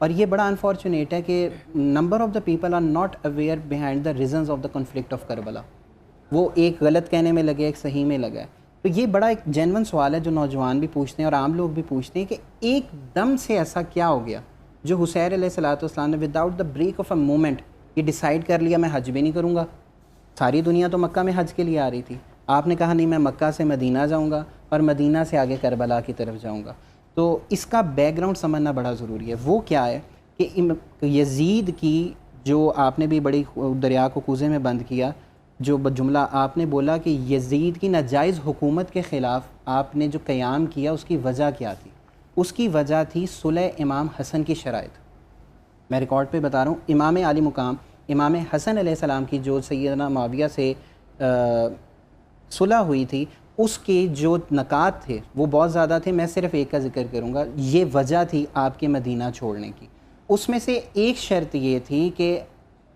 اور یہ بڑا انفارچونیٹ ہے کہ number of the people are not aware behind the reasons of the conflict of Karbala. وہ ایک غلط کہنے میں لگے, ایک صحیح میں لگا ہے. تو یہ بڑا ایک جینون سوال ہے جو نوجوان بھی پوچھتے ہیں اور عام لوگ بھی پوچھتے ہیں کہ ایک دم سے ایسا کیا ہو گیا جو حسین علیہ السلام نے without the break of a moment یہ ڈیسائیڈ کر لیا میں حج بھی نہیں کروں گا. ساری دنیا تو مکہ میں حج کے لیے آ رہی تھی, آپ نے کہا نہیں میں مکہ سے مدینہ جاؤں گا اور مدینہ سے آگے کربلا کی طرف جاؤں گا. تو اس کا بیک گراؤنڈ سمجھنا بڑا ضروری ہے. وہ کیا ہے کہ یزید کی جو آپ نے بھی بڑی دریا کو کوزے میں بند کیا, جو جملہ آپ نے بولا کہ یزید کی ناجائز حکومت کے خلاف آپ نے جو قیام کیا اس کی وجہ کیا تھی؟ اس کی وجہ تھی صلح امام حسن کی شرائط. میں ریکارڈ پہ بتا رہا ہوں, امام عالی مقام امام حسن علیہ السلام کی جو سیدنا معاویہ سے صلح ہوئی تھی اس کے جو نکات تھے وہ بہت زیادہ تھے. میں صرف ایک کا ذکر کروں گا. یہ وجہ تھی آپ کے مدینہ چھوڑنے کی. اس میں سے ایک شرط یہ تھی کہ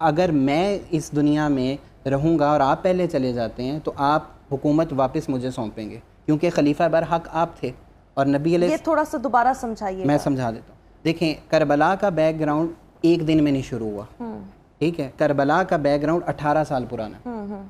اگر میں اس دنیا میں رہوں گا اور آپ پہلے چلے جاتے ہیں تو آپ حکومت واپس مجھے سونپیں گے, کیونکہ خلیفہ برحق آپ تھے. اور نبی علیہ, یہ تھوڑا سا دوبارہ سمجھائیے. میں سمجھا دیتا ہوں. دیکھیں, کربلا کا بیک گراؤنڈ ایک دن میں نہیں شروع ہوا, ٹھیک ہے. کربلا کا بیک گراؤنڈ 18 سال پرانا.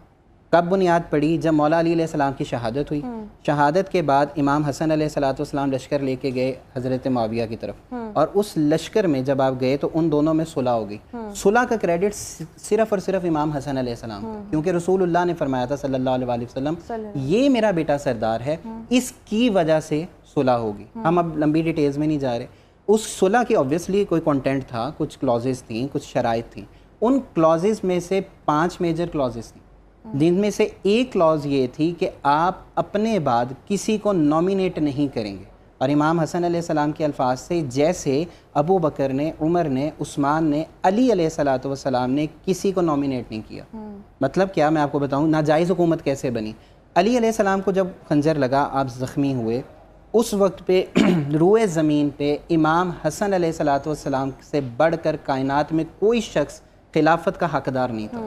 کب بنیاد پڑی؟ جب مولا علی علیہ السلام کی شہادت ہوئی. شہادت کے بعد امام حسن علیہ السلام لشکر لے کے گئے حضرت معاویہ کی طرف, اور اس لشکر میں جب آپ گئے تو ان دونوں میں صلح ہو گئی. صلح کا کریڈٹ صرف اور صرف امام حسن علیہ السلام تھا, کیونکہ رسول اللہ نے فرمایا تھا صلی اللہ علیہ وسلم یہ میرا بیٹا سردار ہے, اس کی وجہ سے صلح ہوگی. ہم اب لمبی ڈیٹیلز میں نہیں جا رہے. اس صلح کی آبویسلی کوئی کانٹینٹ تھا, کچھ کلازز تھیں, کچھ شرائط تھیں. ان کلازز میں سے 5 میجر کلازز تھیں, جن میں سے ایک کلاز یہ تھی کہ آپ اپنے بعد کسی کو نامینیٹ نہیں کریں گے. اور امام حسن علیہ السلام کے الفاظ سے جیسے ابو بکر نے, عمر نے, عثمان نے, علی علیہ السلام نے کسی کو نامینیٹ نہیں کیا. مطلب کیا, میں آپ کو بتاؤں ناجائز حکومت کیسے بنی. علی علیہ السلام کو جب خنجر لگا, آپ زخمی ہوئے, اس وقت پہ روئے زمین پہ امام حسن علیہ السلام سے بڑھ کر کائنات میں کوئی شخص خلافت کا حقدار نہیں تھا.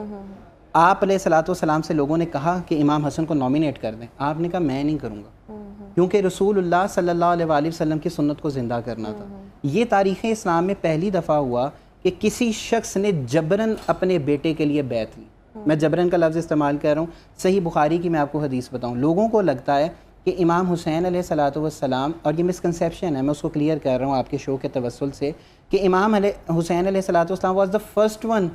آپ علیہ السلام سے لوگوں نے کہا کہ امام حسن کو نامینیٹ کر دیں. آپ نے کہا میں نہیں کروں گا, کیونکہ رسول اللہ صلی اللہ علیہ وآلہ وسلم کی سنت کو زندہ کرنا تھا. یہ تاریخ اسلام میں پہلی دفعہ ہوا کہ کسی شخص نے جبراً اپنے بیٹے کے لیے بیعت لی. میں جبراً کا لفظ استعمال کر رہا ہوں. صحیح بخاری کی میں آپ کو حدیث بتاؤں. لوگوں کو لگتا ہے کہ امام حسین علیہ السلام, اور یہ مسکنسیپشن ہے, میں اس کو کلیئر کر رہا ہوں آپ کے شو کے توسل سے, کہ امام حسین علیہ السلام واز دا فرسٹ ون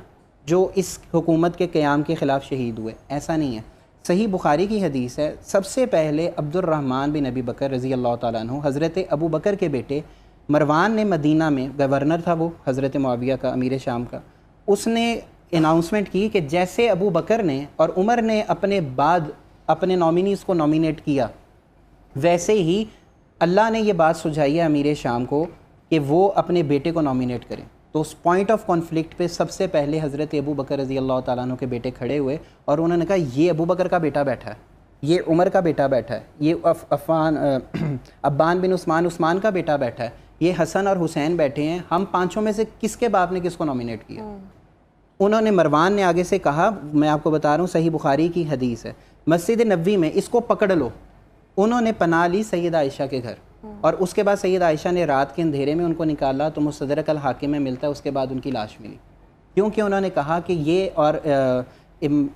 جو اس حکومت کے قیام کے خلاف شہید ہوئے. ایسا نہیں ہے. صحیح بخاری کی حدیث ہے, سب سے پہلے عبد الرحمن بن ابی بکر رضی اللہ تعالیٰ عنہ, حضرت ابو بکر کے بیٹے مروان نے مدینہ میں, گورنر تھا وہ حضرت معاویہ کا, امیر شام کا, اس نے اناؤنسمنٹ کی کہ جیسے ابو بکر نے اور عمر نے اپنے بعد اپنے نامینیز کو نامینیٹ کیا, ویسے ہی اللہ نے یہ بات سجھائی ہے امیر شام کو کہ وہ اپنے بیٹے کو نامینیٹ کریں. تو اس پوائنٹ آف کانفلکٹ پہ سب سے پہلے حضرت ابو بکر رضی اللہ تعالیٰ عنہ کے بیٹے کھڑے ہوئے اور انہوں نے کہا یہ ابو بکر کا بیٹا بیٹھا ہے, یہ عمر کا بیٹا بیٹھا ہے, یہ عبان بن عثمان کا بیٹا بیٹھا ہے, یہ حسن اور حسین بیٹھے ہیں, ہم پانچوں میں سے کس کے باپ نے کس کو نامینیٹ کیا؟ انہوں نے, مروان نے آگے سے کہا, میں آپ کو بتا رہا ہوں صحیح بخاری کی حدیث ہے, مسجد نبوی میں اس کو پکڑ لو. انہوں نے پناہ لی سیدہ عائشہ کے گھر, اور اس کے بعد سیدہ عائشہ نے رات کے اندھیرے میں ان کو نکالا تو مستدرک الحاکم میں ملتا ہے, اس کے بعد ان کی لاش ملی. کیونکہ انہوں نے کہا کہ یہ, اور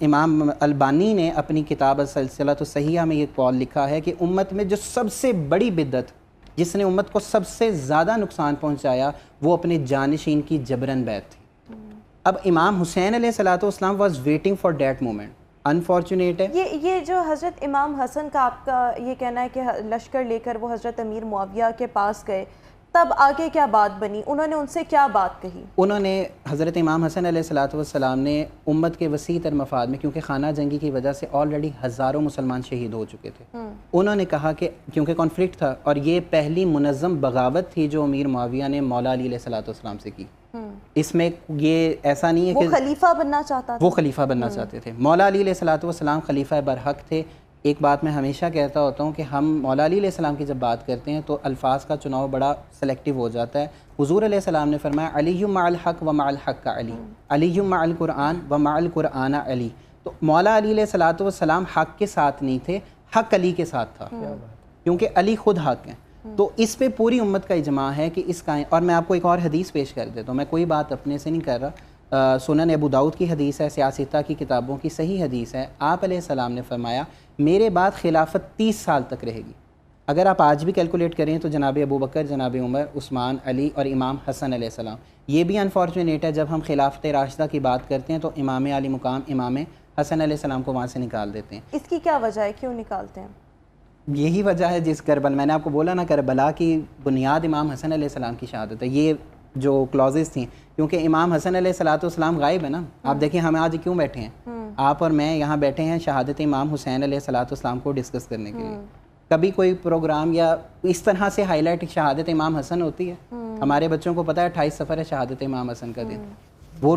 امام البانی نے اپنی کتاب السلسلہ الصحیحہ میں یہ قول لکھا ہے کہ امت میں جو سب سے بڑی بدعت, جس نے امت کو سب سے زیادہ نقصان پہنچایا, وہ اپنے جانشین کی جبراً بیعت تھی. اب امام حسین علیہ السلام was waiting for that moment. Unfortunate ہے یہ جو حضرت امام حسن کا آپ کا یہ کہنا ہے کہ لشکر لے کر وہ حضرت امیر معاویہ کے پاس گئے, تب آگے کیا بات بنی؟ انہوں نے ان سے کیا بات کہی؟ انہوں نے, حضرت امام حسن علیہ السلام نے امت کے وسیع تر مفاد میں, کیونکہ خانہ جنگی کی وجہ سے آلریڈی ہزاروں مسلمان شہید ہو چکے تھے, انہوں نے کہا کہ کیونکہ کانفلکٹ تھا اور یہ پہلی منظم بغاوت تھی جو امیر معاویہ نے مولا علی علیہ السلام سے کی. اس میں یہ ایسا نہیں ہے کہ وہ خلیفہ بننا چاہتا تھا, وہ خلیفہ بننا چاہتے تھے. مولا علی علیہ السلام خلیفہ برحق تھے. ایک بات میں ہمیشہ کہتا ہوتا ہوں کہ ہم مولا علی علیہ السلام کی جب بات کرتے ہیں تو الفاظ کا چناؤ بڑا سلیکٹیو ہو جاتا ہے. حضور علیہ السلام نے فرمایا علی مع الحق و مع الحق کا علی, علی مع القرآن و مع القرآن علی. تو مولا علی علیہ السلام حق کے ساتھ نہیں تھے, حق علی کے ساتھ تھا, کیونکہ علی خود حق ہیں. تو اس پہ پوری امت کا اجماع ہے کہ اس کا. اور میں آپ کو ایک اور حدیث پیش کر دیتا ہوں, میں کوئی بات اپنے سے نہیں کر رہا. سنن ابو داؤد کی حدیث ہے, سیاستہ کی کتابوں کی صحیح حدیث ہے. آپ علیہ السلام نے فرمایا میرے بعد خلافت 30 سال تک رہے گی. اگر آپ آج بھی کیلکولیٹ کریں تو جناب ابو بکر, جناب عمر, عثمان, علی اور امام حسن علیہ السلام. یہ بھی انفارچونیٹ ہے, جب ہم خلافت راشدہ کی بات کرتے ہیں تو امام علی مقام امام حسن علیہ السلام کو وہاں سے نکال دیتے ہیں. اس کی کیا وجہ ہے, کیوں نکالتے ہیں؟ یہی وجہ ہے جس کربلا, میں نے آپ کو بولا نا, کربلا کی بنیاد امام حسن علیہ السلام کی شہادت ہے. یہ جو کلوزز تھیں, کیونکہ امام حسن علیہ السلام غائب ہے نا. آپ دیکھیں ہم آج کیوں بیٹھے ہیں, آپ اور میں یہاں بیٹھے ہیں شہادت امام حسین علیہ السلام کو ڈسکس کرنے کے لیے. کبھی کوئی پروگرام یا اس طرح سے ہائی لائٹ شہادت امام حسن ہوتی ہے؟ ہمارے بچوں کو پتہ ہے 28 صفر ہے شہادت امام حسن کا دن. وہ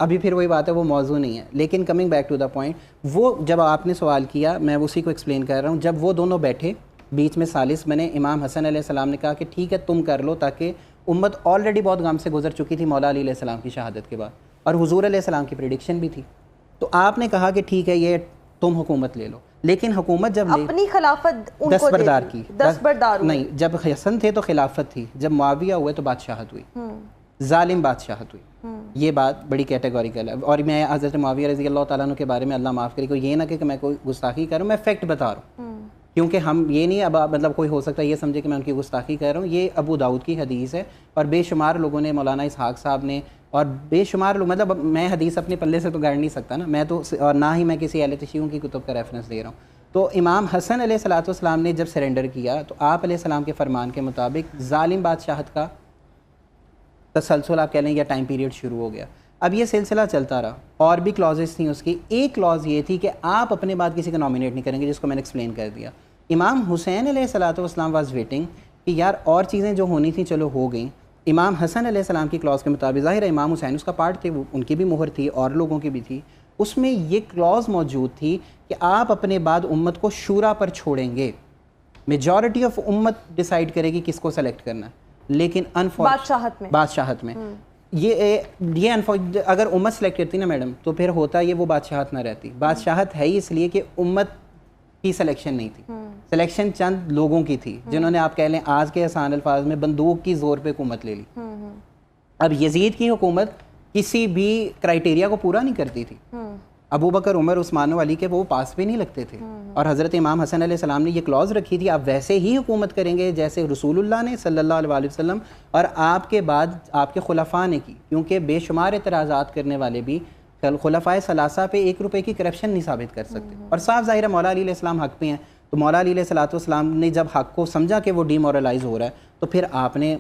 ابھی پھر وہی بات ہے, وہ موضوع نہیں ہے. لیکن coming back to the point, وہ جب آپ نے سوال کیا میں اسی کو ایکسپلین کر رہا ہوں. جب وہ دونوں بیٹھے, بیچ میں ثالث بنے, امام حسن علیہ السلام نے کہا کہ ٹھیک ہے تم کر لو, تاکہ امت آلریڈی بہت غم سے گزر چکی تھی مولا علی علیہ السلام کی شہادت کے بعد, اور حضور علیہ السلام کی پریڈکشن بھی تھی. تو آپ نے کہا کہ ٹھیک ہے یہ تم حکومت لے لو. لیکن حکومت جب اپنی خلافت ان کو دستبردار کی, دستبردار نہیں, جب حسن تھے تو خلافت تھی, جب معاویہ ہوئے تو بادشاہت ہوئی, ظالم بادشاہت ہوئی. یہ بات بڑی کیٹیگوریکل ہے. اور میں حضرت معاویہ رضی اللہ تعالیٰ عنہ کے بارے میں اللہ معاف کرے کو یہ نہ کہ میں کوئی گستاخی کر رہا ہوں, میں فیکٹ بتا رہا ہوں. کیونکہ ہم یہ نہیں اب مطلب کوئی ہو سکتا ہے یہ سمجھے کہ میں ان کی گستاخی کر رہا ہوں. یہ ابو داؤد کی حدیث ہے, اور بے شمار لوگوں نے, مولانا اسحاق صاحب نے, اور بے شمار لوگ, مطلب میں حدیث اپنے پلے سے تو گاڑ نہیں سکتا نا میں تو, اور نہ ہی میں کسی اہل تشیع کی کتب کا ریفرنس دے رہا ہوں. تو امام حسن علیہ السلام نے جب سرنڈر کیا تو آپ علیہ السلام کے فرمان کے مطابق ظالم بادشاہت کا تسلسل آپ کہہ لیں یا ٹائم پیریڈ شروع ہو گیا. اب یہ سلسلہ چلتا رہا, اور بھی کلوزز تھیں اس کی. ایک کلوز یہ تھی کہ آپ اپنے بعد کسی کا نامینیٹ نہیں کریں گے, جس کو میں نے ایکسپلین کر دیا. امام حسین علیہ السلام واز ویٹنگ کہ یار اور چیزیں جو ہونی تھیں چلو ہو گئیں. امام حسن علیہ السلام کی کلوز کے مطابق, ظاہر ہے امام حسین اس کا پارٹ تھے, ان کی بھی مہر تھی اور لوگوں کی بھی تھی, اس میں یہ کلوز موجود تھی کہ آپ اپنے بعد امت کو شورا پر چھوڑیں گے. میجورٹی آف امت ڈیسائیڈ کرے گی کس کو سلیکٹ کرنا ہے. لیکن بادشاہت میں یہ اگر امت سلیکٹ کرتی نا میڈم, تو پھر ہوتا یہ وہ بادشاہت نہ رہتی. بادشاہت ہے ہی اس لیے کہ امت کی سلیکشن نہیں تھی, سلیکشن چند لوگوں کی تھی جنہوں نے آپ کہہ لیں آج کے آسان الفاظ میں بندوق کی زور پہ حکومت لے لی. اب یزید کی حکومت کسی بھی کرائیٹیریا کو پورا نہیں کرتی تھی. ابو بکر, عمر, عثمان و علی کے وہ پاس بھی نہیں لگتے تھے, اور حضرت امام حسن علیہ السلام نے یہ کلوز رکھی تھی آپ ویسے ہی حکومت کریں گے جیسے رسول اللہ نے صلی اللہ علیہ وسلم اور آپ کے بعد آپ کے خلفاء نے کی. کیونکہ بے شمار اعتراضات کرنے والے بھی خلفائے ثلاثہ پہ 1 روپے کی کرپشن نہیں ثابت کر سکتے. اور صاف ظاہر ہے مولا علی علیہ السلام حق پہ ہیں, تو مولا علی علیہ السلام نے جب حق کو سمجھا کہ وہ ڈی مورلائز ہو رہا ہے, تو پھر آپ نے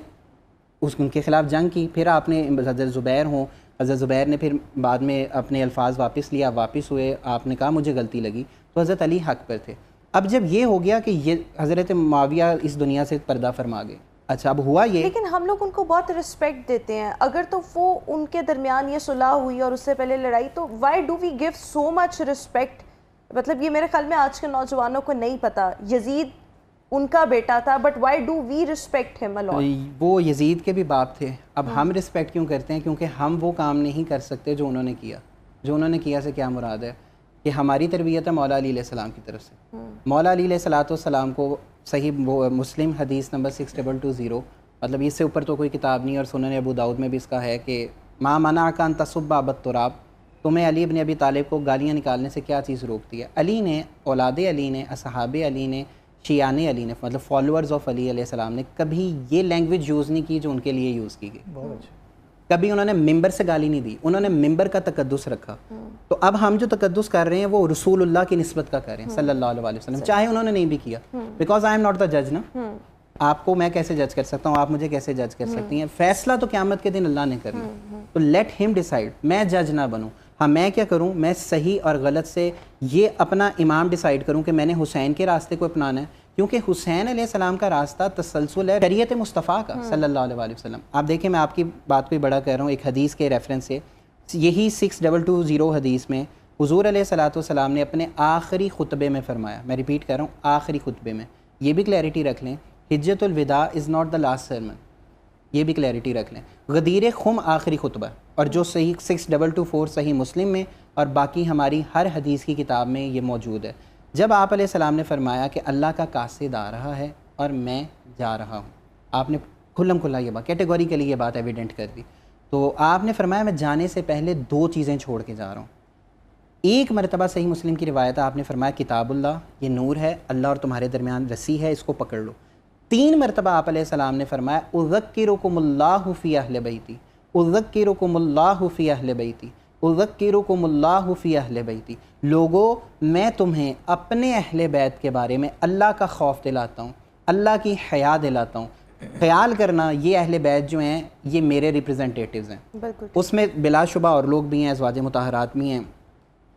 ان کے خلاف جنگ کی. پھر آپ نے حضرت زبیر ہوں, حضرت زبیر نے پھر بعد میں اپنے الفاظ واپس لیا, واپس ہوئے, آپ نے کہا مجھے غلطی لگی, تو حضرت علی حق پر تھے. اب جب یہ ہو گیا کہ یہ حضرت معاویہ اس دنیا سے پردہ فرما گئے, اچھا اب ہوا یہ, لیکن ہم لوگ ان کو بہت رسپیکٹ دیتے ہیں. اگر تو وہ ان کے درمیان یہ صلح ہوئی اور اس سے پہلے لڑائی, تو why do we give so much respect? مطلب یہ میرے خیال میں آج کے نوجوانوں کو نہیں پتا. یزید ان کا بیٹا تھا, but why do we respect him a lot? وہ یزید کے بھی باپ تھے. اب ہم رسپیکٹ کیوں کرتے ہیں؟ کیونکہ ہم وہ کام نہیں کر سکتے جو انہوں نے کیا. جو انہوں نے کیا سے کیا مراد ہے کہ ہماری تربیت ہے مولا علی علیہ السلام کی طرف سے. مولا علی علیہ السلام کو صحیح مسلم حدیث نمبر 6220, مطلب اس سے اوپر تو کوئی کتاب نہیں, اور سنن ابو داؤد میں بھی اس کا ہے کہ ما منعک ان تسب ابا التراب, تمہیں علی ابن ابی طالب کو گالیاں نکالنے سے کیا چیز روکتی ہے؟ علی نے, اولاد علی نے, اصحاب علی نے, شیعان علی نے, مطلب فالوورز آف علی علیہ السلام نے کبھی یہ لینگویج یوز نہیں کی جو ان کے لیے یوز کی گئی. کبھی انہوں نے ممبر سے گالی نہیں دی, انہوں نے ممبر کا تقدس رکھا. تو اب ہم جو تقدس کر رہے ہیں وہ رسول اللہ کی نسبت کا کر رہے ہیں صلی اللہ علیہ وسلم, چاہے انہوں نے نہیں بھی کیا, because I am not the جج نا. آپ کو میں کیسے جج کر سکتا ہوں, آپ مجھے کیسے جج کر سکتی ہیں؟ فیصلہ تو قیامت کے دن اللہ نے کرنا, تو لیٹ ہم ڈیسائیڈ. میں جج نہ بنوں. ہاں میں کیا کروں, میں صحیح اور غلط سے یہ اپنا امام ڈیسائیڈ کروں کہ میں نے حسین کے راستے کو اپنانا ہے, کیونکہ حسین علیہ السلام کا راستہ تسلسل ہے شریعت مصطفیٰ کا صلی اللہ علیہ وسلم. آپ دیکھیں میں آپ کی بات پہ بڑا کہہ رہا ہوں, ایک حدیث کے ریفرنس سے, یہی 6220 حدیث میں حضور علیہ السلام نے اپنے آخری خطبے میں فرمایا, میں ریپیٹ کر رہا ہوں, آخری خطبے میں. یہ بھی کلیئرٹی رکھ لیں, حجت الوداع is not the last sermon, یہ بھی کلیئرٹی رکھ لیں. غدیر خم آخری خطبہ, اور جو صحیح 6224 صحیح مسلم میں اور باقی ہماری ہر حدیث کی کتاب میں یہ موجود ہے. جب آپ علیہ السلام نے فرمایا کہ اللہ کا قاصد آ رہا ہے, اور میں جا رہا ہوں. آپ نے کھلم کھلا یہ بات کیٹیگوریکلی یہ بات ایویڈنٹ کر دی. تو آپ نے فرمایا میں جانے سے پہلے 2 چیزیں چھوڑ کے جا رہا ہوں. ایک مرتبہ صحیح مسلم کی روایت ہے, آپ نے فرمایا کتاب اللہ یہ نور ہے, اللہ اور تمہارے درمیان رسی ہے, اس کو پکڑ لو. 3 مرتبہ آپ علیہ السلام نے فرمایا اذکرکم اللہ فی اہل بیتی, اذکرکم اللہ فی اہل بیتی, اذکرکم اللہ فی اہل بیتی. لوگو میں تمہیں اپنے اہل بیت کے بارے میں اللہ کا خوف دلاتا ہوں, اللہ کی حیا دلاتا ہوں. خیال کرنا یہ اہل بیت جو ہیں یہ میرے ریپرزنٹیٹیوز ہیں. بالکل. اس میں بلا شبہ اور لوگ بھی ہیں, ازواج مطہرات بھی ہیں,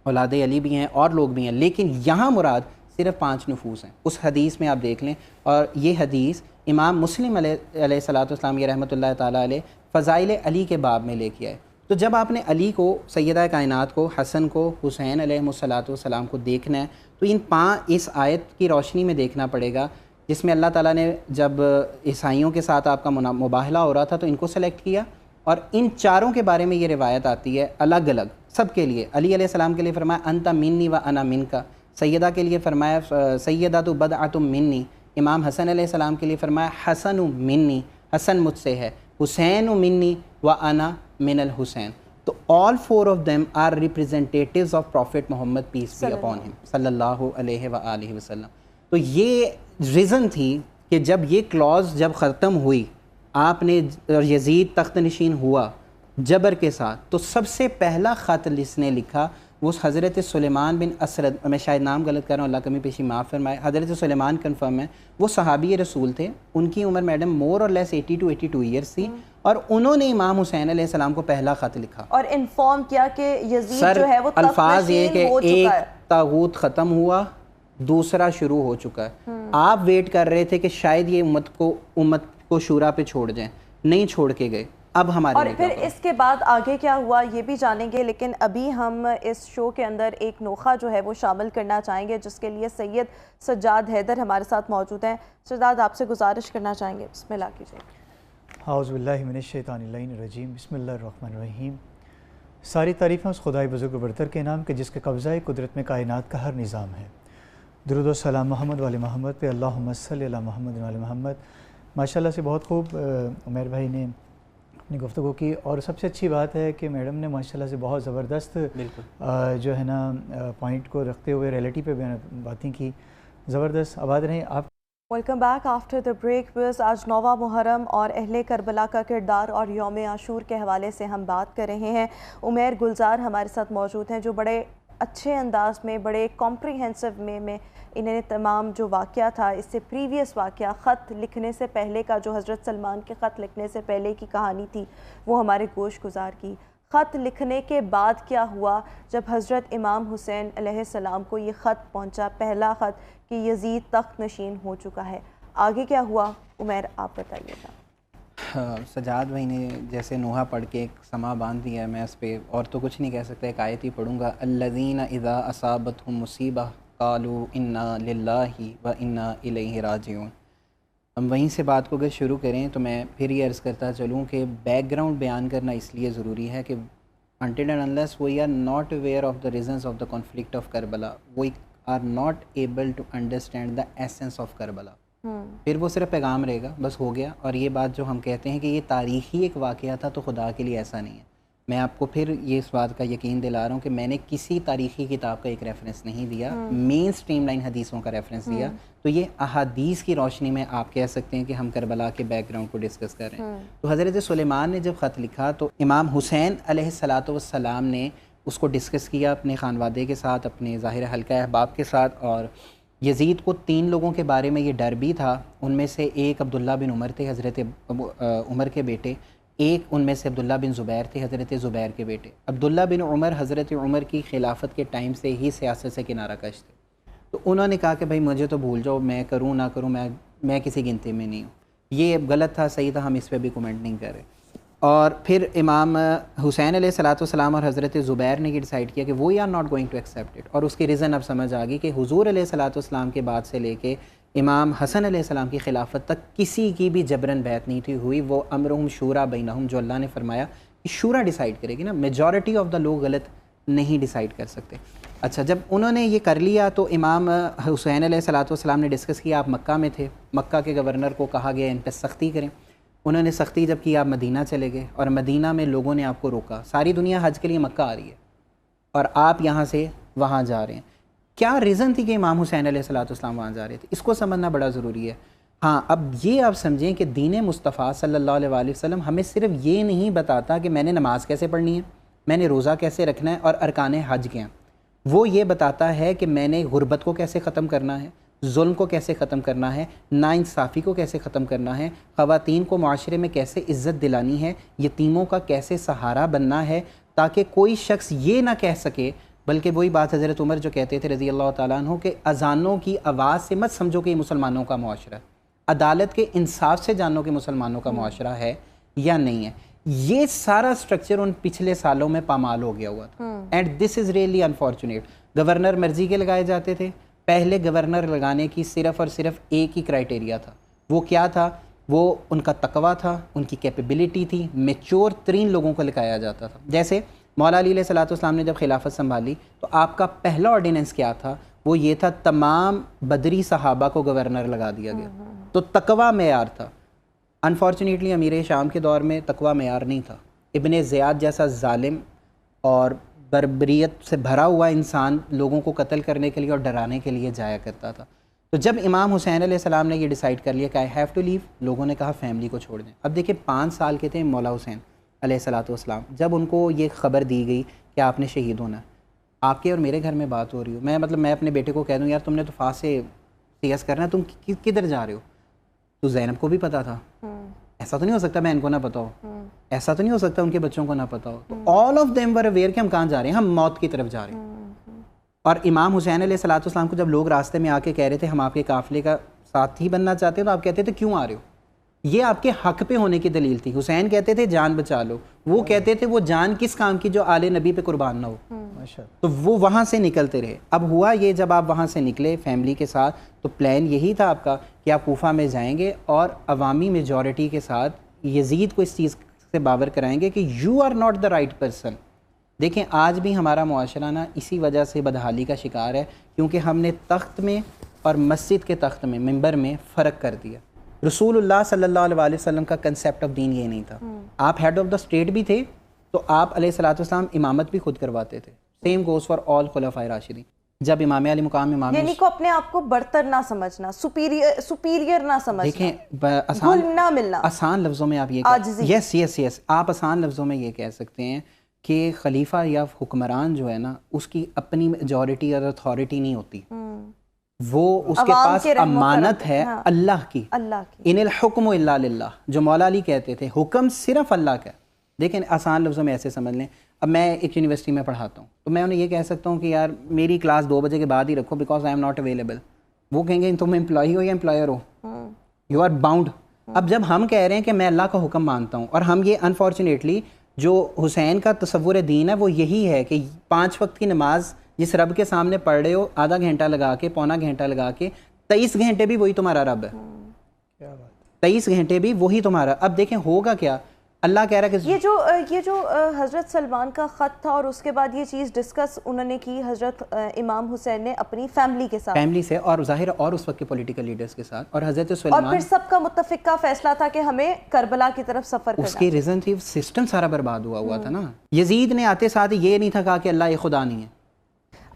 اولاد علی بھی ہیں, اور لوگ بھی ہیں, لیکن یہاں مراد صرف 5 نفوس ہیں. اس حدیث میں آپ دیکھ لیں, اور یہ حدیث امام مسلم علیہ الصلوۃ والسلام یہ رحمۃ اللہ تعالیٰ علیہ فضائل علی کے باب میں لے کے آئے. تو جب آپ نے علی کو, سیدہ کائنات کو, حسن کو, حسین علیہ الصلوۃ والسلام کو دیکھنا ہے تو ان 5 اس آیت کی روشنی میں دیکھنا پڑے گا جس میں اللہ تعالیٰ نے جب عیسائیوں کے ساتھ آپ کا مباہلہ ہو رہا تھا تو ان کو سلیکٹ کیا, اور ان 4 کے بارے میں یہ روایت آتی ہے الگ الگ سب کے لیے. علی علیہ السلام کے لیے فرمایا انت منی و انا منکا, سیدہ کے لیے فرمایا سیدہ تو بدعۃ منی, امام حسن علیہ السلام کے لیے فرمایا حسن منی, حسن مجھ سے ہے, حسین منی و انا من الحسین. تو all 4 of them are representatives of Prophet Muhammad peace be upon him صلی اللہ علیہ وآلہ وسلم. تو یہ ریزن تھی کہ جب یہ کلوز جب ختم ہوئی, آپ نے یزید تخت نشین ہوا جبر کے ساتھ, تو سب سے پہلا خط جس نے لکھا وہ حضرت سلیمان بن اسرد, میں شاید نام غلط کر رہا ہوں, اللہ کمی پیشی معاف فرمائے, حضرت سلیمان کنفرم ہے, وہ صحابی رسول تھے. ان کی عمر میڈم مور اور لیس 80 to 82 ایئرس تھی, اور انہوں نے امام حسین علیہ السلام کو پہلا خط لکھا اور انفارم کیا کہ یزید جو ہے وہ الفاظ یہ کہ ایک طاغوت ختم ہوا, دوسرا شروع ہو چکا ہے. آپ ویٹ کر رہے تھے کہ شاید یہ امت کو شورا پہ چھوڑ جائیں, نہیں چھوڑ کے گئے. اب ہمارے اور پھر اس کے بعد آگے کیا ہوا یہ بھی جانیں گے, لیکن ابھی ہم اس شو کے اندر ایک نوخہ جو ہے وہ شامل کرنا چاہیں گے جس کے لیے سید سجاد حیدر ہمارے ساتھ موجود ہیں. سجاد, آپ سے گزارش کرنا چاہیں گے, بسم اللہ کیجیے. اعوذ باللہ من الشیطان اللعین الرجیم, بسم اللہ الرحمن الرحیم. ساری تعریفیں اس خدائے بزرگ و برتر کے نام کے جس کے قبضۂ قدرت میں کائنات کا ہر نظام ہے. درود و سلام محمد والے محمد پہ, اللہم صلی علی محمد والے محمد. ماشاءاللہ سے بہت خوب عمیر بھائی نے اپنی گفتگو کی, اور سب سے اچھی بات ہے کہ میڈم نے ماشاءاللہ سے بہت زبردست جو ہے نا پوائنٹ کو رکھتے ہوئے ریئلٹی پہ باتیں کی. زبردست. آباد رہیں آپ. Welcome back after the break. بس آج 9واں محرم اور اہل کربلا کا کردار اور یوم عاشور کے حوالے سے ہم بات کر رہے ہیں. عمیر گلزار ہمارے ساتھ موجود ہیں جو بڑے اچھے انداز میں, بڑے کمپریہنسو میں انہوں نے تمام جو واقعہ تھا, اس سے پریویس واقعہ, خط لکھنے سے پہلے کا, جو حضرت سلمان کے خط لکھنے سے پہلے کی کہانی تھی وہ ہمارے گوش گزار کی. خط لکھنے کے بعد کیا ہوا جب حضرت امام حسین علیہ السلام کو یہ خط پہنچا, پہلا خط کہ یزید تخت نشین ہو چکا ہے, آگے کیا ہوا عمیر آپ بتائیے گا. سجاد بھائی نے جیسے نوحہ پڑھ کے ایک سما باندھ دیا ہے, میں اس پہ اور تو کچھ نہیں کہہ سکتا, ایک آیت ہی پڑھوں گا. الذین اذا اصابتہم مصیبہ قالوا انا للہ و انا الیہ راجعون. ہم وہیں سے بات کو اگر شروع کریں تو میں پھر یہ عرض کرتا چلوں کہ بیک گراؤنڈ بیان کرنا اس لیے ضروری ہے کہ until and unless we are not aware of the reasons of the conflict of Karbala, we are not able to understand the essence of Karbala. پھر وہ صرف پیغام رہے گا, بس ہو گیا. اور یہ بات جو ہم کہتے ہیں کہ یہ تاریخی ایک واقعہ تھا, تو خدا کے لیے ایسا نہیں ہے. میں آپ کو پھر یہ اس بات کا یقین دلا رہا ہوں کہ میں نے کسی تاریخی کتاب کا ایک ریفرنس نہیں دیا, مین سٹریم لائن حدیثوں کا ریفرنس دیا. تو یہ احادیث کی روشنی میں آپ کہہ سکتے ہیں کہ ہم کربلا کے بیک گراؤنڈ کو ڈسکس کر رہے ہیں. تو حضرت سلیمان نے جب خط لکھا تو امام حسین علیہ الصلوۃ والسلام نے اس کو ڈسکس کیا اپنے خانوادے کے ساتھ, اپنے ظاہر حلقہ احباب کے ساتھ. اور یزید کو 3 لوگوں کے بارے میں یہ ڈر بھی تھا. ان میں سے ایک عبداللہ بن عمر تھے, حضرت عمر کے بیٹے. ایک ان میں سے عبداللہ بن زبیر تھے, حضرت زبیر کے بیٹے. عبداللہ بن عمر حضرت عمر کی خلافت کے ٹائم سے ہی سیاست سے کنارہ کش تھے. تو انہوں نے کہا کہ بھائی مجھے تو بھول جاؤ, میں کروں نہ کروں, میں کسی گنتی میں نہیں ہوں. یہ غلط تھا, صحیح تھا, ہم اس پہ بھی کومنٹ نہیں کر رہے. اور پھر امام حسین علیہ الصلوۃ والسلام اور حضرت زبیر نے یہ ڈیسائیڈ کیا کہ we are not going to accept it. اور اس کی ریزن اب سمجھ آ گئی کہ حضور علیہ الصلوۃ والسلام کے بعد سے لے کے امام حسن علیہ السلام کی خلافت تک کسی کی بھی جبراً بیعت نہیں تھی ہوئی. وہ امرہم شورا بینہم, جو اللہ نے فرمایا کہ شورا ڈیسائیڈ کرے گی نا, میجورٹی آف دا لوگ غلط نہیں ڈیسائیڈ کر سکتے. اچھا جب انہوں نے یہ کر لیا تو امام حسین علیہ الصلوۃ والسلام نے ڈسکس کیا. آپ مکہ میں تھے, مکہ کے گورنر کو کہا گیا ان پہ سختی کریں. انہوں نے سختی جب کی آپ مدینہ چلے گئے اور مدینہ میں لوگوں نے آپ کو روکا. ساری دنیا حج کے لیے مکہ آ رہی ہے اور آپ یہاں سے وہاں جا رہے ہیں. کیا ریزن تھی کہ امام حسین علیہ الصلوۃ والسلام وہاں جا رہے تھے؟ اس کو سمجھنا بڑا ضروری ہے. ہاں اب یہ آپ سمجھیں کہ دین مصطفیٰ صلی اللہ علیہ وآلہ وسلم ہمیں صرف یہ نہیں بتاتا کہ میں نے نماز کیسے پڑھنی ہے, میں نے روزہ کیسے رکھنا ہے اور ارکان حج کیا. وہ یہ بتاتا ہے کہ میں نے غربت کو کیسے ختم کرنا ہے, ظلم کو کیسے ختم کرنا ہے, ناانصافی کو کیسے ختم کرنا ہے, خواتین کو معاشرے میں کیسے عزت دلانی ہے, یتیموں کا کیسے سہارا بننا ہے, تاکہ کوئی شخص یہ نہ کہہ سکے. بلکہ وہی بات حضرت عمر جو کہتے تھے رضی اللہ تعالیٰ عنہ کہ اذانوں کی آواز سے مت سمجھو کہ یہ مسلمانوں کا معاشرہ ہے, عدالت کے انصاف سے جانو کہ مسلمانوں کا معاشرہ ہے یا نہیں ہے. یہ سارا سٹرکچر ان پچھلے سالوں میں پامال ہو گیا ہوا تھا and this is really unfortunate. Governor مرضی کے لگائے جاتے تھے. پہلے گورنر لگانے کی صرف اور صرف ایک ہی کرائٹیریا تھا. وہ کیا تھا؟ وہ ان کا تقویٰ تھا, ان کی کیپیبلٹی تھی. میچور ترین لوگوں کو لگایا جاتا تھا. جیسے مولا علی علیہ الصلوۃ والسلام نے جب خلافت سنبھالی تو آپ کا پہلا آرڈیننس کیا تھا؟ وہ یہ تھا تمام بدری صحابہ کو گورنر لگا دیا گیا. تو تقویٰ معیار تھا. انفارچونیٹلی امیر شام کے دور میں تقویٰ معیار نہیں تھا. ابن زیاد جیسا ظالم اور بربریت سے بھرا ہوا انسان لوگوں کو قتل کرنے کے لیے اور ڈرانے کے لیے جایا کرتا تھا. تو جب امام حسین علیہ السلام نے یہ ڈیسائیڈ کر لیا کہ آئی ہیو ٹو لیو, لوگوں نے کہا فیملی کو چھوڑ دیں. اب دیکھیں 5 سال کے تھے مولا حسین علیہ الصلوۃ والسلام جب ان کو یہ خبر دی گئی کہ آپ نے شہید ہونا ہے. آپ کے اور میرے گھر میں بات ہو رہی ہو, میں اپنے بیٹے کو کہہ دوں یار تم نے تو فاس سے CS کرنا ہے, تم کدھر جا رہے ہو؟ تو زینب کو بھی پتا تھا. ایسا تو نہیں ہو سکتا میں ان کو نہ پتا ہو, ایسا تو نہیں ہو سکتا ان کے بچوں کو نہ پتا ہو. تو all of them were aware کہ ہم کہاں جا رہے ہیں, ہم موت کی طرف جا رہے ہیں. اور امام حسین علیہ الصلوۃ والسلام کو جب لوگ راستے میں آ کے کہہ رہے تھے ہم آپ کے قافلے کا ساتھی بننا چاہتے ہیں, تو آپ کہتے تھے کیوں آ رہے ہو؟ یہ آپ کے حق پہ ہونے کی دلیل تھی. حسین کہتے تھے جان بچا لو, وہ کہتے تھے وہ جان کس کام کی جو آل نبی پہ قربان نہ ہو. تو وہ وہاں سے نکلتے رہے. اب ہوا یہ جب آپ وہاں سے نکلے فیملی کے ساتھ تو پلان یہی تھا آپ کا کہ آپ کوفہ میں جائیں گے اور عوامی میجورٹی کے ساتھ یزید کو اس چیز سے باور کرائیں گے کہ you are not the right person. دیکھیں آج بھی ہمارا معاشرہ نا اسی وجہ سے بدحالی کا شکار ہے کیونکہ ہم نے تخت میں اور مسجد کے تخت میں ممبر میں فرق کر دیا. رسول اللہ صلی اللہ علیہ وسلم کا کنسیپٹ آف دین یہ نہیں تھا. آپ ہیڈ آف دا اسٹیٹ بھی تھے تو آپ علیہ الصلوۃ والسلام امامت بھی خود کرواتے تھے. سیم گوز فار آل خلفائے راشدین. جب امام علی مقام امام یعنی کو اپنے آپ کو برتر نہ سمجھنا, سپیریئر نہ سمجھنا, دیکھیں گھل نہ ملنا. آسان لفظوں میں آپ یہ یس آپ آسان لفظوں میں یہ کہہ سکتے ہیں کہ خلیفہ یا حکمران جو ہے نا اس کی اپنی میجورٹی اور اتھارٹی نہیں ہوتی, وہ اس کے پاس امانت ہے اللہ کی. ان الحکم الا للہ, جو مولا علی کہتے تھے حکم صرف اللہ کا. دیکھیں آسان لفظوں میں ایسے سمجھ لیں, اب میں ایک یونیورسٹی میں پڑھاتا ہوں تو میں انہیں یہ کہہ سکتا ہوں کہ یار میری کلاس 2 بجے کے بعد ہی رکھو because I am not available. وہ کہیں گے تم امپلائی ہو یا امپلائر ہو, یو آر باؤنڈ. اب جب ہم کہہ رہے ہیں کہ میں اللہ کا حکم مانتا ہوں, اور ہم یہ انفارچونیٹلی جو حسین کا تصور دین ہے وہ یہی ہے کہ 5 وقت کی نماز جس رب کے سامنے پڑھ رہے ہو آدھا گھنٹہ لگا کے پونا گھنٹہ لگا کے 23 گھنٹے بھی وہی تمہارا رب ہے. 23 گھنٹے بھی وہی تمہارا. اب دیکھیں ہوگا کیا, اللہ کہہ رہا ہے کہ یہ جو حضرت سلمان کا خط تھا اور اس کے بعد یہ چیز ڈسکس انہوں نے کی حضرت امام حسین نے اپنی فیملی کے ساتھ, فیملی سے اور ظاہر اور اس وقت کے پولیٹیکل لیڈرز کے ساتھ, اور حضرت سلمان, اور پھر سب کا متفقہ فیصلہ تھا کہ ہمیں کربلا کی طرف سفر کرنا. اس کی ریزن تھی سسٹم سارا برباد ہوا تھا نا. یزید نے آتے ساتھ یہ نہیں تھا کہا کہ اللہ یہ خدا نہیں ہے.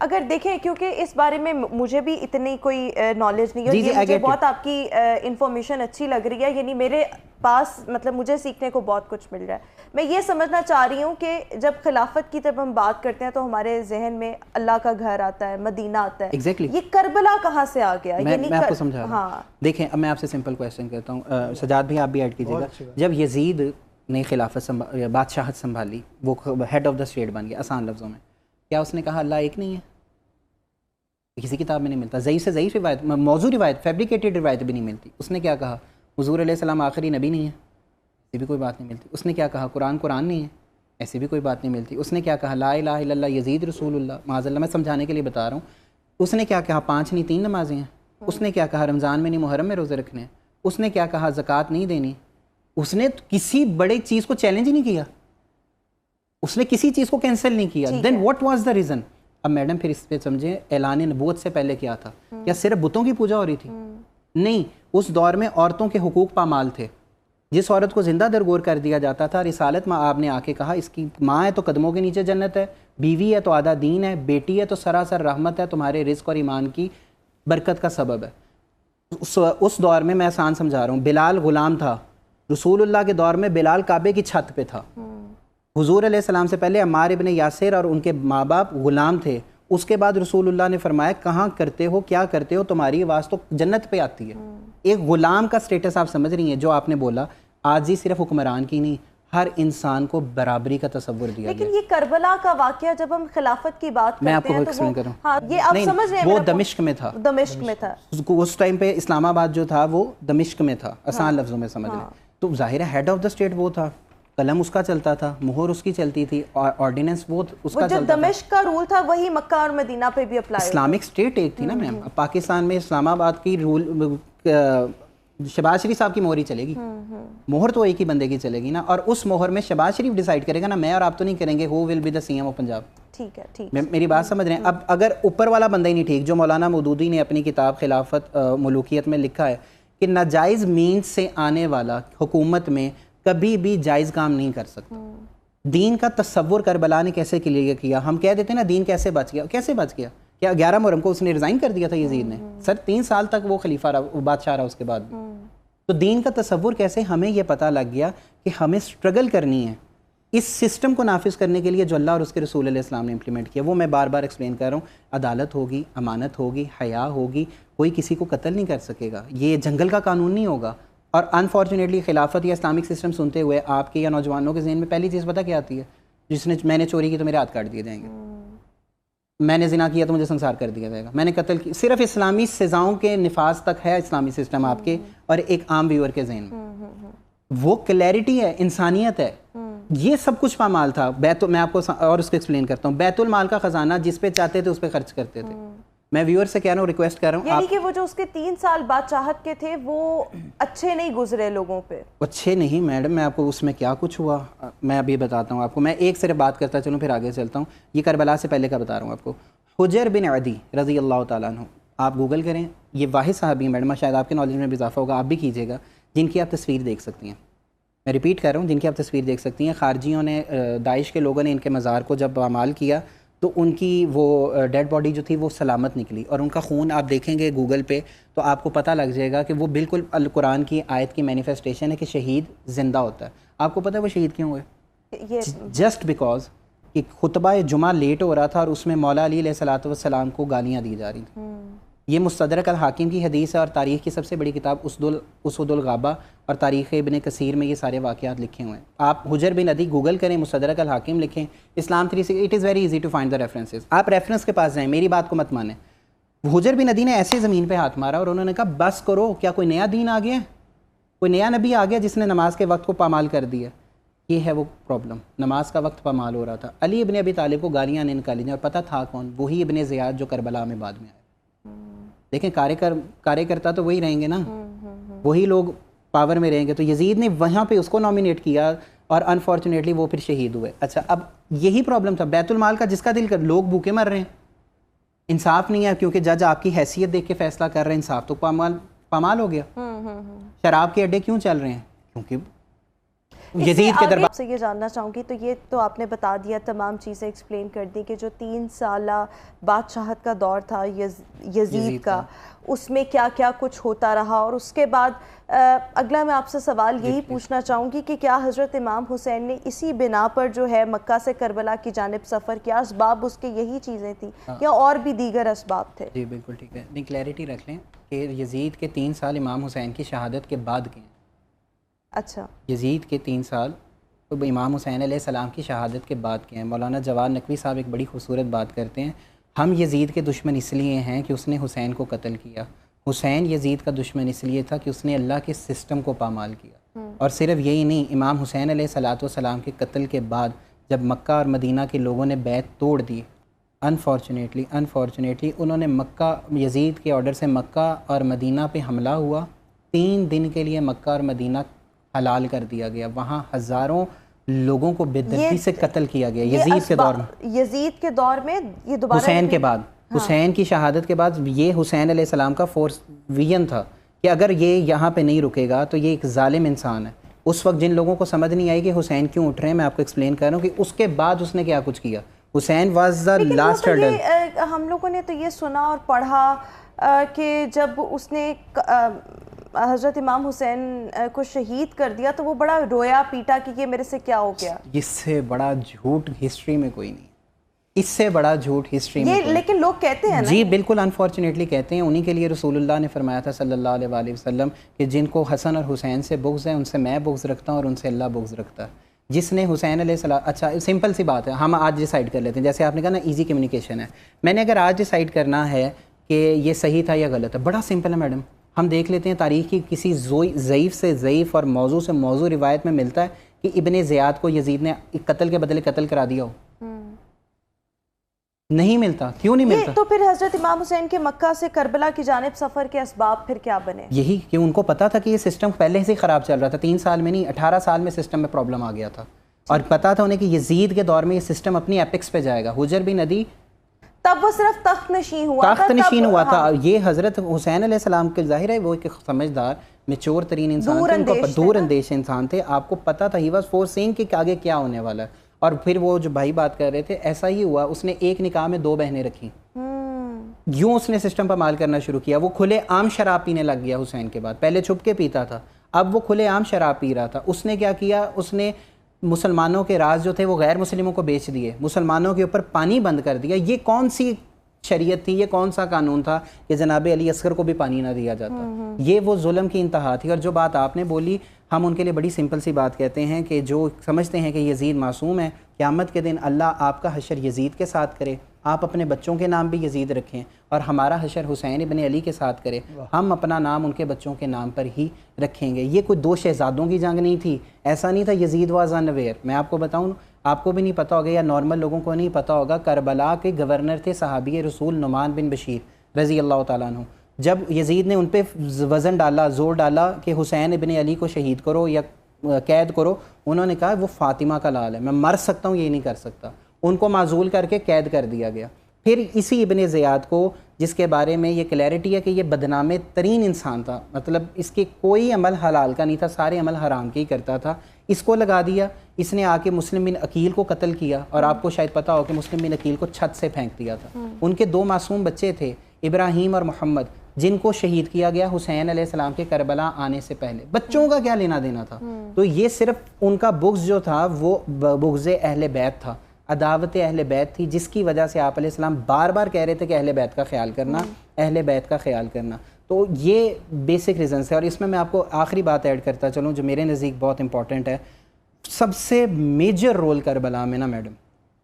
اگر دیکھیں کیونکہ اس بارے میں مجھے بھی اتنی کوئی نالج نہیں ہے, یہ مجھے بہت آپ کی انفارمیشن اچھی لگ رہی ہے, یعنی میرے پاس مطلب مجھے سیکھنے کو بہت کچھ مل رہا ہے. میں یہ سمجھنا چاہ رہی ہوں کہ جب خلافت کی طرف ہم بات کرتے ہیں تو ہمارے ذہن میں اللہ کا گھر آتا ہے, مدینہ آتا ہے. ایگزیکٹلی یہ کربلا کہاں سے آ گیا؟ میں آپ کو سمجھا رہا ہوں. دیکھیں اب میں آپ سے سمپل کویسچن کرتا ہوں, سجاد بھی آپ بھی ایڈ کیجیے گا. جب یزید نے خلافت بادشاہت سنبھالی, وہ ہیڈ آف دا اسٹیٹ بن گیا, آسان لفظوں میں کیا اس نے کہا اللہ ایک نہیں ہے؟ کسی کتاب میں نہیں ملتا. ضعیف سے ضعیف روایت, موضوع روایت, فیبریکیٹڈ روایت بھی نہیں ملتی. اس نے کیا کہا حضور علیہ السلام آخری نبی نہیں ہے؟ ایسی بھی کوئی بات نہیں ملتی. اس نے کیا کہا قرآن نہیں ہے؟ ایسی بھی کوئی بات نہیں ملتی. اس نے کیا کہا لا الہ الا اللہ یزید رسول اللہ, معاذ اللہ, میں سمجھانے کے لیے بتا رہا ہوں. اس نے کیا کہا 5 نہیں 3 نمازیں ہیں. اس نے کیا کہا رمضان میں نہیں محرم میں روزے رکھنے ہیں. اس نے کیا کہا زکوٰۃ نہیں دینی. اس نے کسی بڑے چیز کو چیلنج ہی نہیں کیا. اس نے کسی چیز کو کینسل نہیں کیا. دین واٹ واز دا ریزن؟ اب میڈم پھر اس پہ سمجھیں اعلان نبوت سے پہلے کیا تھا؟ کیا صرف بتوں کی پوجا ہو رہی تھی؟ نہیں, اس دور میں عورتوں کے حقوق پامال تھے. جس عورت کو زندہ درگور کر دیا جاتا تھا, رسالت میں آپ نے آ کے کہا اس کی ماں ہے تو قدموں کے نیچے جنت ہے, بیوی ہے تو آدھا دین ہے, بیٹی ہے تو سراسر رحمت ہے, تمہارے رزق اور ایمان کی برکت کا سبب ہے. اس دور میں آسان سمجھا رہا ہوں, بلال غلام تھا. رسول اللہ کے دور میں بلال کعبے کی چھت پہ تھا. حضور علیہ السلام سے پہلے عمار ابن یاسر اور ان کے ماں باپ غلام تھے. اس کے بعد رسول اللہ نے فرمایا کہاں کرتے ہو, کیا کرتے ہو, تمہاری آواز تو جنت پہ آتی ہے. ایک غلام کا سٹیٹس آپ سمجھ رہی ہیں جو آپ نے بولا, آج ہی صرف حکمران کی نہیں, ہر انسان کو برابری کا تصور دیا گیا. لیکن یہ کربلا کا واقعہ جب ہم خلافت کی بات کرتے ہیں, میں آپ کو ایکسپلین کروں. ہاں یہ آپ سمجھ رہے ہیں, وہ دمشق میں تھا. دمشق میں تھا اس ٹائم پہ. اسلام آباد جو تھا وہ دمشق میں تھا, آسان لفظوں میں سمجھ لیں. تو ظاہر ہے ہیڈ آف دا اسٹیٹ وہ تھا, قلم اس کا چلتا تھا, مہر اس کی چلتی تھی, آرڈیننس وہ اس کا جو چلتا تھا. دمشق کا رول تھا وہی مکہ اور مدینہ پہ بھی اپلائی. اسلامک اسٹیٹ ایک تھی نا میم. پاکستان میں اسلام آباد کی رول شہباز شریف صاحب کی مہر ہی چلے گی, مہر تو ایک ہی بندے کی چلے گی نا, اور اس مہر میں شہباز شریف ڈیسائیڈ کرے گا نا, میں اور آپ تو نہیں کریں گے who will be the C M of Punjab. ٹھیک ہے, ٹھیک ہے, میری بات سمجھ رہے ہیں. اب اگر اوپر والا بندہ ہی نہیں ٹھیک, جو مولانا مودودی نے اپنی کتاب خلافت ملوکیت میں لکھا ہے کہ ناجائز مینز سے آنے والا حکومت میں کبھی بھی جائز کام نہیں کر سکتا. دین کا تصور کربلا نے کیسے کلیئر کیا؟ ہم کہہ دیتے ہیں نا دین کیسے بچ گیا. کیسے بچ گیا؟ کیا 11 محرم کو اس نے ریزائن کر دیا تھا یزید نے؟ سر 3 سال تک وہ خلیفہ رہا, بادشاہ رہا اس کے بعد بھی. تو دین کا تصور کیسے؟ ہمیں یہ پتہ لگ گیا کہ ہمیں سٹرگل کرنی ہے اس سسٹم کو نافذ کرنے کے لیے جو اللہ اور اس کے رسول علیہ السلام نے امپلیمنٹ کیا. وہ میں بار بار ایکسپلین کر رہا ہوں. عدالت ہوگی, امانت ہوگی, حیا ہوگی, کوئی کسی کو قتل نہیں کر سکے گا. یہ جنگل کا قانون نہیں ہوگا. اور انفارچونیٹلی خلافت یا اسلامک سسٹم سنتے ہوئے آپ کے یا نوجوانوں کے ذہن میں پہلی چیز پتہ کیا آتی ہے؟ جس نے میں نے چوری کی تو میرے ہاتھ کاٹ دیے جائیں گے, میں نے زنا کیا تو مجھے سنسار کر دیا جائے گا, میں نے قتل کی. صرف اسلامی سزاؤں کے نفاذ تک ہے اسلامی سسٹم آپ کے اور ایک عام ویور کے ذہن میں. وہ کلیئرٹی ہے, انسانیت ہے, یہ سب کچھ پامال تھا. میں آپ کو اور اس کو ایکسپلین کرتا ہوں. بیت المال کا خزانہ جس پہ چاہتے تھے اس پہ خرچ کرتے تھے. میں ویور سے کہہ رہا ہوں, ریکویسٹ کر رہا ہوں, یعنی کہ وہ جو اس کے 3 سال بادشاہت کے تھے وہ اچھے نہیں گزرے لوگوں پہ. اچھے نہیں میڈم, میں آپ کو اس میں کیا کچھ ہوا میں ابھی بتاتا ہوں آپ کو. میں ایک صرف بات کرتا چلوں پھر آگے چلتا ہوں. یہ کربلا سے پہلے کا بتا رہا ہوں آپ کو. حجر بن عدی رضی اللہ تعالیٰ عنہ, آپ گوگل کریں, یہ واحد صحابی ہیں میڈم, شاید آپ کے نالج میں بھی اضافہ ہوگا, آپ بھی کیجیے گا, جن کی آپ تصویر دیکھ سکتی ہیں. میں ریپیٹ کر رہا ہوں, جن کی آپ تصویر دیکھ سکتی ہیں. خارجیوں نے, داعش کے لوگوں نے ان کے مزار کو جب پامال کیا تو ان کی وہ ڈیڈ باڈی جو تھی وہ سلامت نکلی, اور ان کا خون آپ دیکھیں گے گوگل پہ تو آپ کو پتہ لگ جائے گا کہ وہ بالکل القرآن کی آیت کی مینیفیسٹیشن ہے کہ شہید زندہ ہوتا ہے. آپ کو پتہ ہے وہ شہید کیوں ہوئے؟ جسٹ بیکاز کہ خطبہ جمعہ لیٹ ہو رہا تھا اور اس میں مولا علی علیہ السلام کو گالیاں دی جا رہی تھیں. یہ مستدرک الحاکم کی حدیث ہے اور تاریخ کی سب سے بڑی کتاب اسود الغابہ اور تاریخ ابن کثیر میں یہ سارے واقعات لکھے ہوئے ہیں. آپ حجر بن عدی گوگل کریں, مستدرک الحاکم لکھیں, Islam 360, it is very easy to find the references. آپ ریفرنس کے پاس جائیں, میری بات کو مت مانیں. حجر بن عدی نے ایسے زمین پہ ہاتھ مارا اور انہوں نے کہا بس کرو, کیا کوئی نیا دین آ گیا, کوئی نیا نبی آ گیا جس نے نماز کے وقت کو پامال کر دیا. یہ ہے وہ پرابلم, نماز کا وقت پامال ہو رہا تھا. علی ابن ابی طالب کو گالیاں نے نکالی اور پتہ تھا کون, وہی ابن زیاد جو کربلا میں بعد میں آئے. دیکھیں کارے کرتا تو وہی رہیں گے نا, وہی لوگ پاور میں رہیں گے. تو یزید نے وہاں پہ اس کو نامینیٹ کیا اور انفارچونیٹلی وہ پھر شہید ہوئے. اچھا, اب یہی پرابلم تھا بیت المال کا, جس کا دل کر, لوگ بھوکے مر رہے ہیں, انصاف نہیں ہے کیونکہ جج آپ کی حیثیت دیکھ کے فیصلہ کر رہے ہیں, انصاف تو پامال ہو گیا. شراب کے اڈے کیوں چل رہے ہیں؟ کیونکہ یزید کے دربار سے یہ جاننا چاہوں گی. تو یہ تو آپ نے بتا دیا, تمام چیزیں ایکسپلین کر دی کہ جو 3 سالہ بادشاہت کا دور تھا یزید کا, اس میں کیا کیا کچھ ہوتا رہا. اور اس کے بعد اگلا میں آپ سے سوال یہی پوچھنا چاہوں گی کہ کیا حضرت امام حسین نے اسی بنا پر جو ہے مکہ سے کربلا کی جانب سفر کیا؟ اسباب اس کے یہی چیزیں تھیں یا اور بھی دیگر اسباب تھے؟ جی بالکل ٹھیک ہے. نہیں, کلیئرٹی رکھ لیں کہ یزید کے 3 سال امام حسین کی شہادت کے بعد کے ہیں. اچھا, یزید کے 3 سال تو امام حسین علیہ السلام کی شہادت کے بعد کے ہیں. مولانا جواد نقوی صاحب ایک بڑی خوبصورت بات کرتے ہیں, ہم یزید کے دشمن اس لیے ہیں کہ اس نے حسین کو قتل کیا. حسین یزید کا دشمن اس لیے تھا کہ اس نے اللہ کے سسٹم کو پامال کیا. اور صرف یہی نہیں, امام حسین علیہ السلام کے قتل کے بعد جب مکہ اور مدینہ کے لوگوں نے بیعت توڑ دی, انفارچونیٹلی انہوں نے مکہ, یزید کے آرڈر سے مکہ اور مدینہ پہ حملہ ہوا. 3 دن کے لیے مکہ اور مدینہ حلال کر دیا گیا. وہاں ہزاروں لوگوں کو بے دردی سے قتل کیا گیا یزید کے دور میں. یزید کے دور میں یہ دوبارہ حسین کے بعد, حسین کی شہادت کے بعد یہ حسین علیہ السلام کا فورس ویژن تھا کہ اگر یہ یہاں پہ نہیں رکے گا تو یہ ایک ظالم انسان ہے. اس وقت جن لوگوں کو سمجھ نہیں آئی کہ حسین کیوں اٹھ رہے ہیں, میں آپ کو ایکسپلین کر رہا ہوں کہ اس کے بعد اس نے کیا کچھ کیا. Hussein was the last hurdle. ہم لوگوں نے تو یہ سنا اور پڑھا کہ جب اس نے حضرت امام حسین کو شہید کر دیا تو وہ بڑا رویا پیٹا کہ یہ میرے سے کیا ہو گیا. اس سے بڑا جھوٹ ہسٹری میں کوئی نہیں, اس سے بڑا جھوٹ ہسٹری میں. لیکن لوگ کہتے ہیں جی بالکل انفارچونیٹلی کہتے ہیں. انہی کے لیے رسول اللہ نے فرمایا تھا صلی اللہ علیہ وآلہ وسلم کہ جن کو حسن اور حسین سے بغض ہے ان سے میں بغض رکھتا ہوں اور ان سے اللہ بغض رکھتا ہے. جس نے حسین علیہ السلام, اچھا سمپل سی بات ہے, ہم آج ڈیسائیڈ کر لیتے ہیں. جیسے آپ نے کہا نا ایزی کمیونیکیشن ہے, میں نے اگر آج ڈیسائیڈ کرنا ہے کہ یہ صحیح تھا یا غلط ہے, بڑا سمپل ہے میڈم. ہم دیکھ لیتے ہیں تاریخ کی کسی ضعیف سے ضعیف اور موضوع سے موضوع روایت میں ملتا ہے کہ ابن زیاد کو یزید نے قتل کے بدلے قتل کرا دیا ہو. نہیں ملتا. کیوں نہیں ملتا؟ تو پھر حضرت امام حسین کے مکہ سے کربلا کی جانب سفر کے اسباب پھر کیا بنے؟ یہی کہ ان کو پتا تھا کہ یہ سسٹم پہلے سے خراب چل رہا تھا. 3 سال میں نہیں 18 سال میں سسٹم میں پرابلم آ گیا تھا, اور پتا تھا انہیں کہ یزید کے دور میں یہ سسٹم اپنی ایپکس پہ جائے گا. حجر بھی ندی تب وہ صرف تخت نشین ہوا تھا. یہ حضرت حسین علیہ السلام کے ظاہر ہے وہ ایک سمجھدار میچور ترین انسان تھے, دور اندیش انسان تھے. آپ کو پتا تھا ہی واز فور سینگ کہ آگے کیا ہونے والا ہے. اور پھر وہ جو بھائی بات کر رہے تھے ایسا ہی ہوا. اس نے ایک نکاح میں 2 بہنیں رکھیں, یوں اس نے سسٹم پر مال کرنا شروع کیا. وہ کھلے عام شراب پینے لگ گیا حسین کے بعد. پہلے چھپ کے پیتا تھا, اب وہ کھلے عام شراب پی رہا تھا. اس نے کیا کیا, اس نے مسلمانوں کے راز جو تھے وہ غیر مسلموں کو بیچ دیے, مسلمانوں کے اوپر پانی بند کر دیا. یہ کون سی شریعت تھی, یہ کون سا قانون تھا کہ جناب علی اصغر کو بھی پانی نہ دیا جاتا؟ یہ وہ ظلم کی انتہا تھی. اور جو بات آپ نے بولی, ہم ان کے لیے بڑی سمپل سی بات کہتے ہیں کہ جو سمجھتے ہیں کہ یزید معصوم ہے, قیامت کے دن اللہ آپ کا حشر یزید کے ساتھ کرے, آپ اپنے بچوں کے نام بھی یزید رکھیں, اور ہمارا حشر حسین ابن علی کے ساتھ کرے, ہم اپنا نام ان کے بچوں کے نام پر ہی رکھیں گے. یہ کوئی 2 شہزادوں کی جنگ نہیں تھی, ایسا نہیں تھا. یزید واز انویئر. میں آپ کو بتاؤں, آپ کو بھی نہیں پتا ہوگا یا نارمل لوگوں کو نہیں پتا ہوگا, کربلا کے گورنر تھے صحابی رسول نعمان بن بشیر رضی اللہ تعالیٰ عنہ. جب یزید نے ان پہ وزن ڈالا, زور ڈالا کہ حسین ابن علی کو شہید کرو یا قید کرو, انہوں نے کہا وہ فاطمہ کا لال ہے, میں مر سکتا ہوں, یہ نہیں کر سکتا. ان کو معزول کر کے قید کر دیا گیا. پھر اسی ابن زیاد کو, جس کے بارے میں یہ کلیئرٹی ہے کہ یہ بدنام ترین انسان تھا, مطلب اس کے کوئی عمل حلال کا نہیں تھا, سارے عمل حرام کے ہی کرتا تھا, اس کو لگا دیا. اس نے آ کے مسلم بن عقیل کو قتل کیا, اور آپ کو شاید پتا ہو کہ مسلم بن عقیل کو چھت سے پھینک دیا تھا. ان کے 2 معصوم بچے تھے, ابراہیم اور محمد, جن کو شہید کیا گیا حسین علیہ السلام کے کربلا آنے سے پہلے. بچوں کا کیا لینا دینا تھا؟ تو یہ صرف ان کا بغض جو تھا وہ بغض اہل بیت تھا, عداوت اہل بیت تھی, جس کی وجہ سے آپ علیہ السلام بار بار کہہ رہے تھے کہ اہل بیت کا خیال کرنا, اہل بیت کا خیال کرنا. تو یہ بیسک ریزنس ہے. اور اس میں آپ کو آخری بات ایڈ کرتا چلوں جو میرے نزدیک بہت امپورٹنٹ ہے. سب سے میجر رول کربلا میں نا میڈم,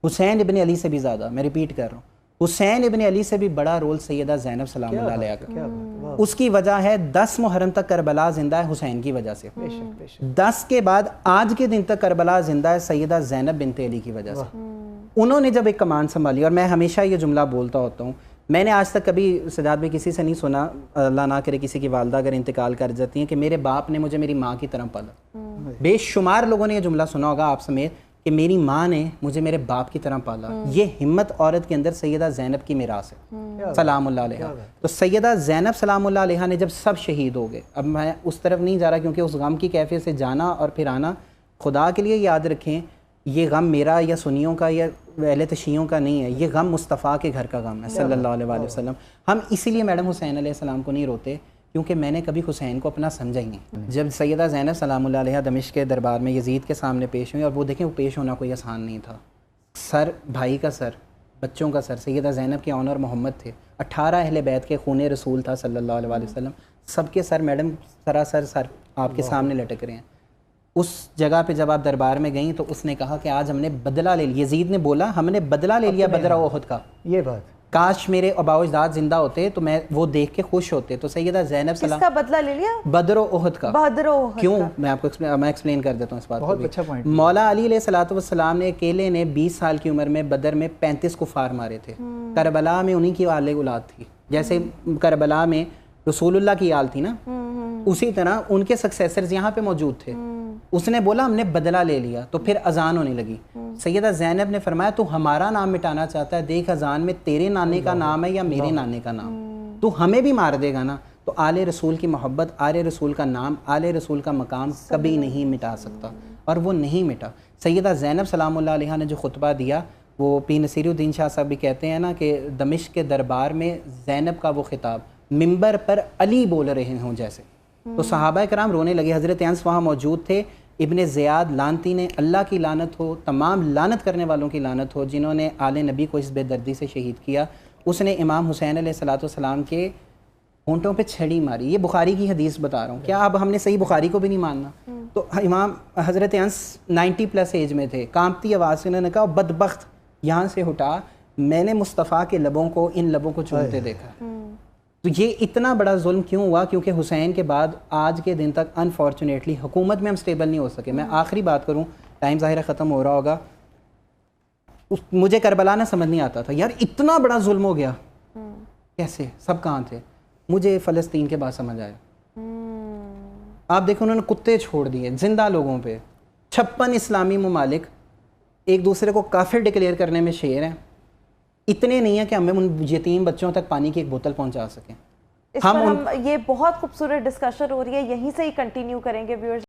حسین ابن علی سے بھی زیادہ, میں ریپیٹ کر رہا ہوں, حسین ابن علی سے بھی بڑا رول سیدہ زینب سلام اللہ علیہا کا. اس کی وجہ ہے 10 محرم تک کربلا زندہ ہے حسین کی وجہ سے. 10 کے بعد آج کے دن تک کربلا زندہ ہے سیدہ زینب بنت علی کی وجہ سے. انہوں نے جب ایک کمان سنبھالی, اور میں ہمیشہ یہ جملہ بولتا ہوتا ہوں, میں نے آج تک کبھی سجاد میں کسی سے نہیں سنا, اللہ نہ کرے کسی کی والدہ اگر انتقال کر جاتی ہیں, کہ میرے باپ نے مجھے میری ماں کی طرح پالا. بے شمار لوگوں نے یہ جملہ سنا ہوگا آپ سمیت کہ میری ماں نے مجھے میرے باپ کی طرح پالا. یہ ہمت عورت کے اندر سیدہ زینب کی میراث ہے سلام اللہ علیہا. تو سیدہ زینب سلام اللہ علیہا نے جب سب شہید ہو گئے, اب میں اس طرف نہیں جا رہا کیونکہ اس غم کی کیفیت سے جانا اور پھر آنا, خدا کے لیے یاد رکھیں یہ غم میرا یا سنیوں کا یا اہل تشیعوں کا نہیں ہے, یہ غم مصطفیٰ کے گھر کا غم ہے صلی اللہ علیہ وآلہ وسلم. ہم اسی لیے میڈم حسین علیہ السلام کو نہیں روتے کیونکہ میں نے کبھی حسین کو اپنا سمجھا ہی نہیں. جب سیدہ زینب سلام اللہ علیہا دمشق کے دربار میں یزید کے سامنے پیش ہوئی, اور وہ دیکھیں وہ پیش ہونا کوئی آسان نہیں تھا. سر, بھائی کا سر, بچوں کا سر, سیدہ زینب کے آنر محمد تھے, 18 اہل بیت کے خون رسول تھا صلی اللہ علیہ وآلہ وسلم, سب کے سر میڈم سراسر سر آپ کے سامنے لٹک رہے ہیں. اس جگہ پہ جب آپ دربار میں گئیں تو اس نے کہا کہ آج ہم نے بدلہ لے لیا. یزید نے بولا ہم نے بدلہ لے لیا بدر احد کا. یہ بات کاش میرے آباء و اجداد زندہ ہوتے تو میں وہ دیکھ کے خوش ہوتے. تو سیدہ زینب سلام, کس کا بدلہ لے لیا؟ بدر و احد کا. کیوں؟ میں آپ کو میں ایکسپلین کر دیتا ہوں اس بات کو. بہت اچھا پوائنٹ. مولا علی علیہ الصلوۃ والسلام نے اکیلے نے 20 سال کی عمر میں بدر میں 35 کفار مارے تھے. کربلا میں انہی کی اولاد تھی. جیسے کربلا میں رسول اللہ کی آل تھی نا, اسی طرح ان کے سکسیسرز یہاں پہ موجود تھے. اس نے بولا ہم نے بدلہ لے لیا، تو پھر اذان ہونے لگی. سیدہ زینب نے فرمایا تو ہمارا نام مٹانا چاہتا ہے، دیکھ اذان میں تیرے نانے کا نام ہے یا میرے نانے کا نام، تو ہمیں بھی مار دے گا نا. تو آل رسول کی محبت، آل رسول کا نام، آل رسول کا مقام کبھی نہیں مٹا سکتا، اور وہ نہیں مٹا. سیدہ زینب سلام اللہ علیہا نے جو خطبہ دیا، وہ پیر نصیر الدین شاہ صاحب بھی کہتے ہیں نا کہ دمشق کے دربار میں زینب کا وہ خطاب ممبر پر علی بول رہے ہوں جیسے. تو صحابہ کرام رونے لگے. حضرت انس وہاں موجود تھے. ابن زیاد لانتی نے، اللہ کی لعنت ہو، تمام لعنت کرنے والوں کی لعنت ہو جنہوں نے آل نبی کو اس بے دردی سے شہید کیا، اس نے امام حسین علیہ السلام کے ہونٹوں پہ چھڑی ماری. یہ بخاری کی حدیث بتا رہا ہوں. کیا اب ہم نے صحیح بخاری کو بھی نہیں ماننا؟ تو امام حضرت انس 90+ ایج میں تھے، کانپتی آواز سے انہوں نے کہا بدبخت یہاں سے ہٹا، میں نے مصطفیٰ کے لبوں کو ان لبوں کو چومتے دیکھا. تو یہ اتنا بڑا ظلم کیوں ہوا؟ کیونکہ حسین کے بعد آج کے دن تک انفارچونیٹلی حکومت میں ہم سٹیبل نہیں ہو سکے. میں آخری بات کروں، ٹائم ظاہر ختم ہو رہا ہوگا. مجھے کربلا نہ سمجھ نہیں آتا تھا یار اتنا بڑا ظلم ہو گیا کیسے، سب کہاں تھے. مجھے فلسطین کے بعد سمجھ آیا. آپ دیکھو انہوں نے کتے چھوڑ دیے زندہ لوگوں پہ. 56 اسلامی ممالک ایک دوسرے کو کافر ڈکلیئر کرنے میں شیر ہیں. اتنے نہیں ہیں کہ ہمیں ان یتیم بچوں تک پانی کی ایک بوتل پہنچا سکیں. ہم یہ بہت خوبصورت ڈسکشن ہو رہی ہے، یہیں سے ہی کنٹینیو کریں گے ویورز.